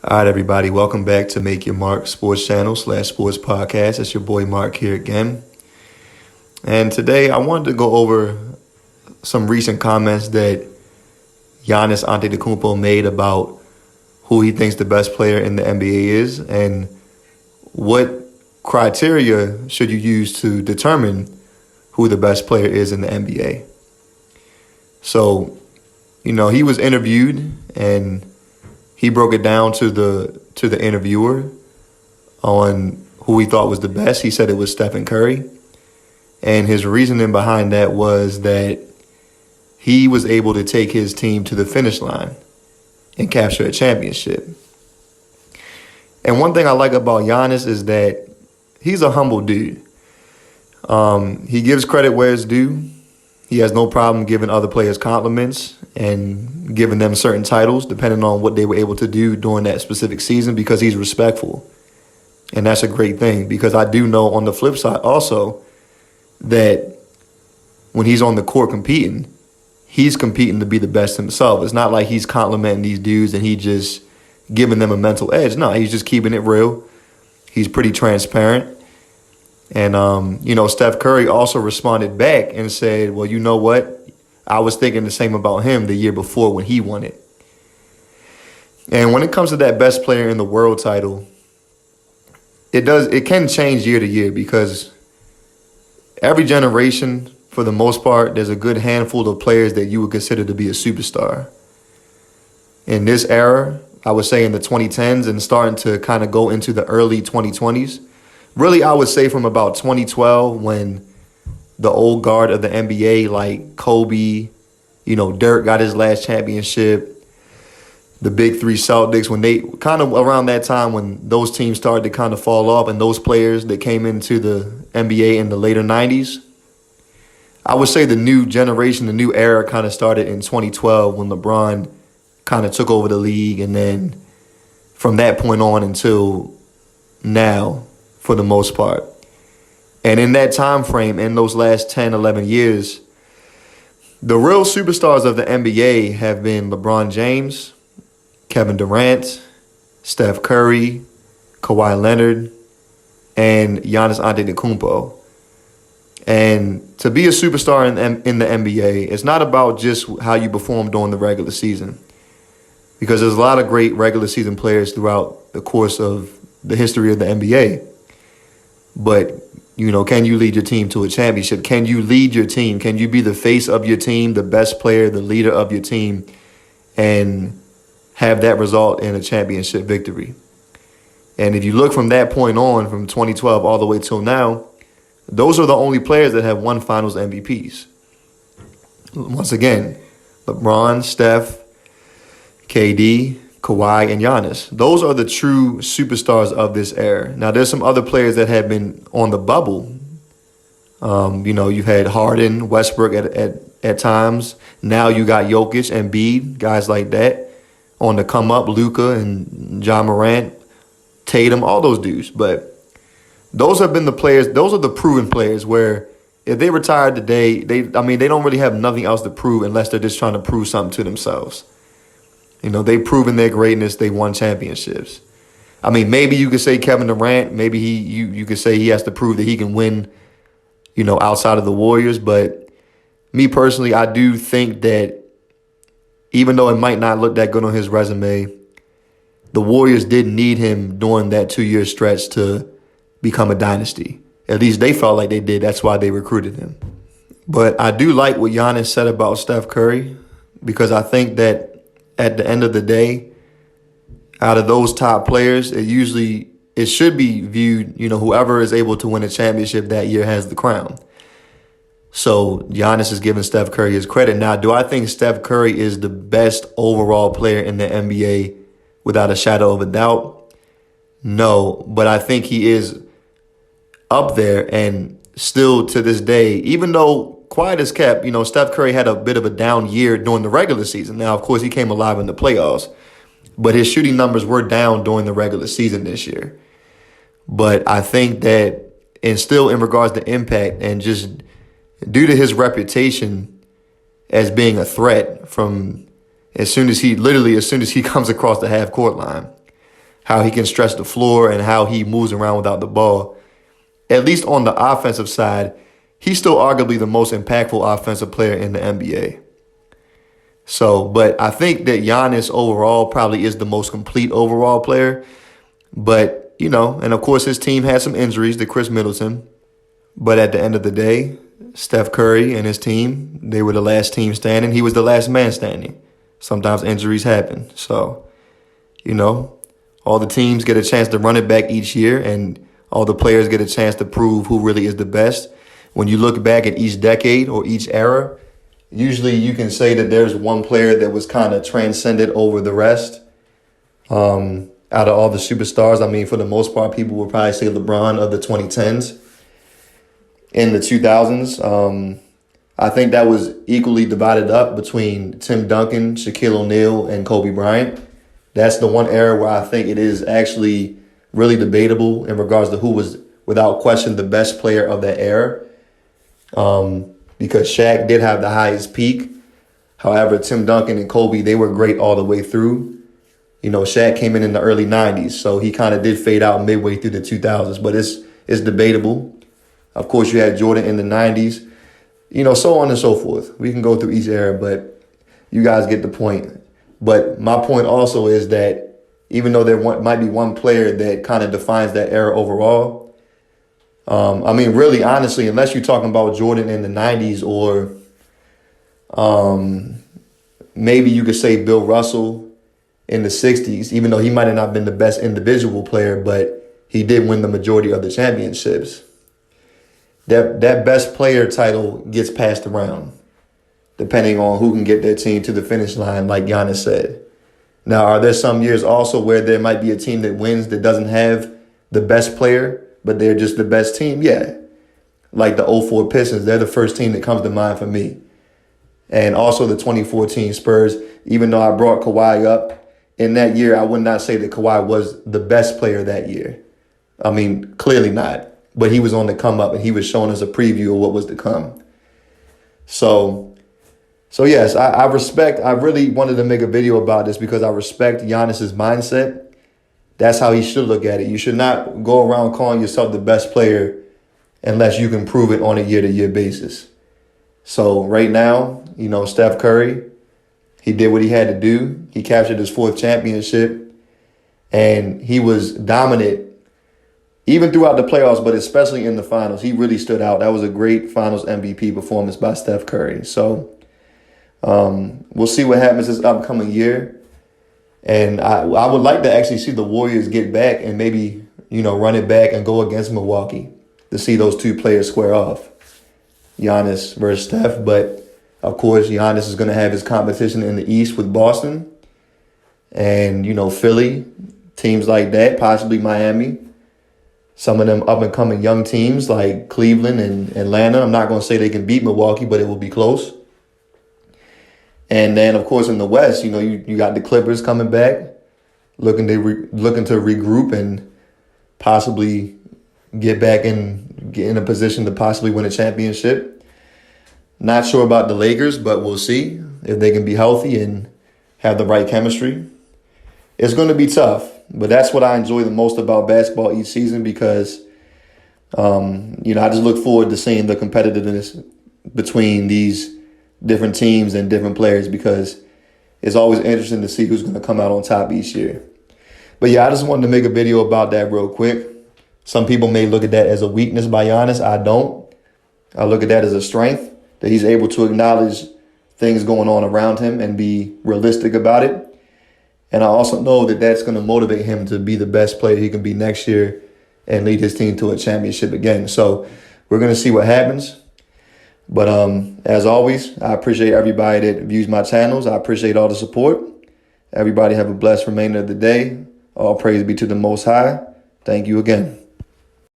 All right, everybody, welcome back to Make Your Mark Sports Channel / Sports Podcast. It's your boy Mark here again. And today I wanted to go over some recent comments that Giannis Antetokounmpo made about who he thinks the best player in the NBA is and what criteria should you use to determine who the best player is in the NBA. So, he was interviewed and he broke it down to the interviewer on who he thought was the best. He said it was Stephen Curry. And his reasoning behind that was that he was able to take his team to the finish line and capture a championship. And one thing I like about Giannis is that he's a humble dude. He gives credit where it's due. He has no problem giving other players compliments and giving them certain titles depending on what they were able to do during that specific season because he's respectful. And that's a great thing because I do know on the flip side also that when he's on the court competing, he's competing to be the best himself. It's not like he's complimenting these dudes and he just giving them a mental edge. No, he's just keeping it real. He's pretty transparent. And, Steph Curry also responded back and said, well, you know what? I was thinking the same about him the year before when he won it. And when it comes to that best player in the world title, it can change year to year because every generation, for the most part, there's a good handful of players that you would consider to be a superstar. In this era, I would say in the 2010s and starting to kind of go into the early 2020s, really, I would say from about 2012 when the old guard of the NBA like Kobe, Dirk got his last championship, the big three Celtics, when they kind of around that time when those teams started to kind of fall off and those players that came into the NBA in the later 90s, I would say the new generation, the new era kind of started in 2012 when LeBron kind of took over the league. And then from that point on until now, for the most part. And in that time frame, in those last 10, 11 years, the real superstars of the NBA have been LeBron James, Kevin Durant, Steph Curry, Kawhi Leonard, and Giannis Antetokounmpo. And to be a superstar in the NBA, it's not about just how you perform during the regular season. Because there's a lot of great regular season players throughout the course of the history of the NBA. But, can you lead your team to a championship? Can you lead your team? Can you be the face of your team, the best player, the leader of your team, and have that result in a championship victory? And if you look from that point on, from 2012 all the way till now, those are the only players that have won finals MVPs. Once again, LeBron, Steph, KD, Kawhi, and Giannis. Those are the true superstars of this era. Now, there's some other players that have been on the bubble. You've had Harden, Westbrook at times. Now you got Jokic and Embiid, guys like that on the come up. Luka and John Morant, Tatum, all those dudes. But those have been the players. Those are the proven players where if they retired today, they don't really have nothing else to prove unless they're just trying to prove something to themselves. They've proven their greatness. They won championships. Maybe you could say Kevin Durant. Maybe you could say he has to prove that he can win, outside of the Warriors. But me personally, I do think that even though it might not look that good on his resume, the Warriors did need him during that 2-year stretch to become a dynasty. At least they felt like they did. That's why they recruited him. But I do like what Giannis said about Steph Curry because I think that at the end of the day, out of those top players, it should be viewed, whoever is able to win a championship that year has the crown. So Giannis is giving Steph Curry his credit. Now, do I think Steph Curry is the best overall player in the NBA without a shadow of a doubt? No, but I think he is up there and still to this day, even though quiet as kept, Steph Curry had a bit of a down year during the regular season. Now, of course, he came alive in the playoffs, but his shooting numbers were down during the regular season this year. But I think that, and still in regards to impact and just due to his reputation as being a threat from as soon as he comes across the half court line. how he can stretch the floor and how he moves around without the ball. At least on the offensive side, he's still arguably the most impactful offensive player in the NBA. So, but I think that Giannis overall probably is the most complete overall player. But, and of course his team had some injuries to Chris Middleton. But at the end of the day, Steph Curry and his team, they were the last team standing. He was the last man standing. Sometimes injuries happen. So, all the teams get a chance to run it back each year, and all the players get a chance to prove who really is the best. When you look back at each decade or each era, usually you can say that there's one player that was kind of transcended over the rest. Out of all the superstars, I mean, for the most part, people would probably say LeBron of the 2010s. In the 2000s, I think that was equally divided up between Tim Duncan, Shaquille O'Neal, and Kobe Bryant. That's the one era where I think it is actually really debatable in regards to who was, without question, the best player of that era. Because Shaq did have the highest peak. However, Tim Duncan and Kobe, they were great all the way through. Shaq came in the early 90s, so he kind of did fade out midway through the 2000s. But it's debatable. Of course, you had Jordan in the 90s, so on and so forth. We can go through each era, but you guys get the point. But my point also is that even though there might be one player that kind of defines that era overall, really, honestly, unless you're talking about Jordan in the 90s or maybe you could say Bill Russell in the 60s, even though he might have not been the best individual player, but he did win the majority of the championships. That best player title gets passed around, depending on who can get their team to the finish line, like Giannis said. Now, are there some years also where there might be a team that wins that doesn't have the best player, but they're just the best team? Yeah. Like the 04 Pistons, they're the first team that comes to mind for me. And also the 2014 Spurs, even though I brought Kawhi up, in that year, I would not say that Kawhi was the best player that year. I mean, clearly not. But he was on the come up, and he was showing us a preview of what was to come. So yes, I really wanted to make a video about this because I respect Giannis's mindset. That's how he should look at it. You should not go around calling yourself the best player unless you can prove it on a year-to-year basis. So right now, Steph Curry, he did what he had to do. He captured his 4th championship, and he was dominant even throughout the playoffs, but especially in the finals. He really stood out. That was a great finals MVP performance by Steph Curry. So we'll see what happens this upcoming year. And I would like to actually see the Warriors get back and maybe, run it back and go against Milwaukee to see those two players square off. Giannis versus Steph. But, of course, Giannis is going to have his competition in the East with Boston and, Philly, teams like that, possibly Miami. Some of them up-and-coming young teams like Cleveland and Atlanta. I'm not going to say they can beat Milwaukee, but it will be close. And then, of course, in the West, you got the Clippers coming back, looking to regroup and possibly get back and get in a position to possibly win a championship. Not sure about the Lakers, but we'll see if they can be healthy and have the right chemistry. It's going to be tough. But that's what I enjoy the most about basketball each season because, I just look forward to seeing the competitiveness between these different teams and different players because it's always interesting to see who's going to come out on top each year. But yeah, I just wanted to make a video about that real quick. Some people may look at that as a weakness by Giannis. I don't. I look at that as a strength, that he's able to acknowledge things going on around him and be realistic about it. And I also know that that's going to motivate him to be the best player he can be next year and lead his team to a championship again. So we're going to see what happens. But as always, I appreciate everybody that views my channels. I appreciate all the support. Everybody have a blessed remainder of the day. All praise be to the Most High. Thank you again.